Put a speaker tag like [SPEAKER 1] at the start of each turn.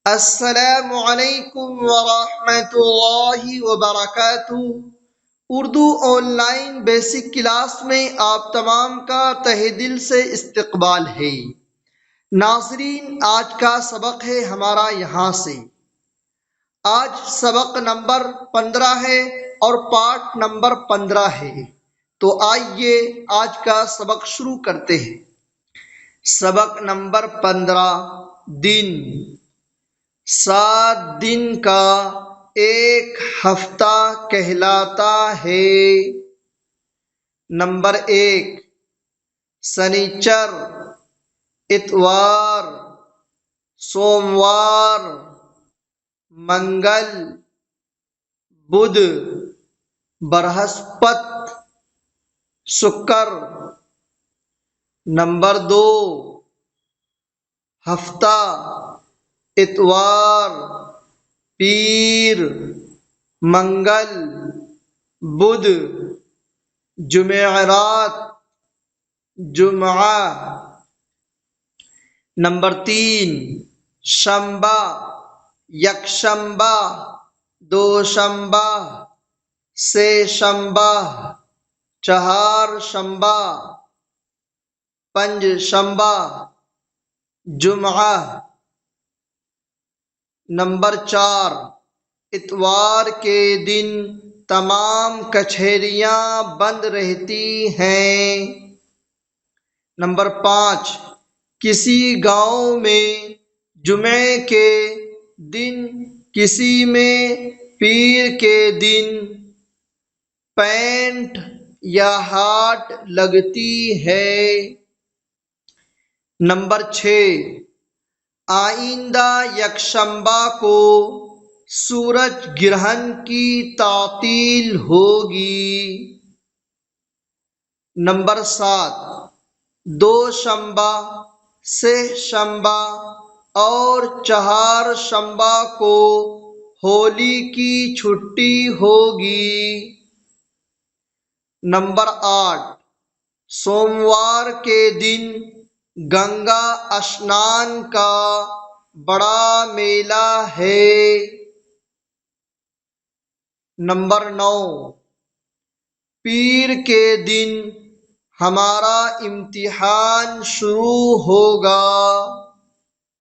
[SPEAKER 1] السلام علیکم ورحمۃ اللہ وبرکاتہ۔ Urdu on line basic class میں آپ تمام کا تہہ دل سے استقبال ہے۔ ناظرین، آج کا سبق ہے ہمارا یہاں سے۔ آج سبق نمبر 15 ہے اور پارٹ نمبر 15 ہے۔ تو آئیے آج کا سبق شروع کرتے ہیں۔ سبق نمبر 15، دن۔ 7 دن کا ایک ہفتہ کہلاتا ہے۔ نمبر 1، سنیچر، اتوار، سوموار، منگل، بدھ، برہسپت، شکر۔ نمبر 2، ہفتہ، اتوار، پیر، منگل، بدھ، جمعرات، جمعہ۔ نمبر 3، شنبہ، یکشنبہ، دوشنبہ، سہ شنبہ، چہار شنبہ، پنج شنبہ، جمعہ۔ نمبر 4، اتوار کے دن تمام کچہریاں بند رہتی ہیں۔ نمبر 5، کسی گاؤں میں جمعے کے دن، کسی میں پیر کے دن پینٹ یا ہاٹ لگتی ہے۔ نمبر 6، آئندہ یکشنبہ کو سورج گرہن کی تعطیل ہوگی۔ نمبر 7، دوشنبہ، سہ شنبہ اور چہار شنبہ کو ہولی کی چھٹی ہوگی۔ نمبر 8، سوموار کے دن گنگا اسنان کا بڑا میلہ ہے۔ نمبر 9، پیر کے دن ہمارا امتحان شروع ہوگا۔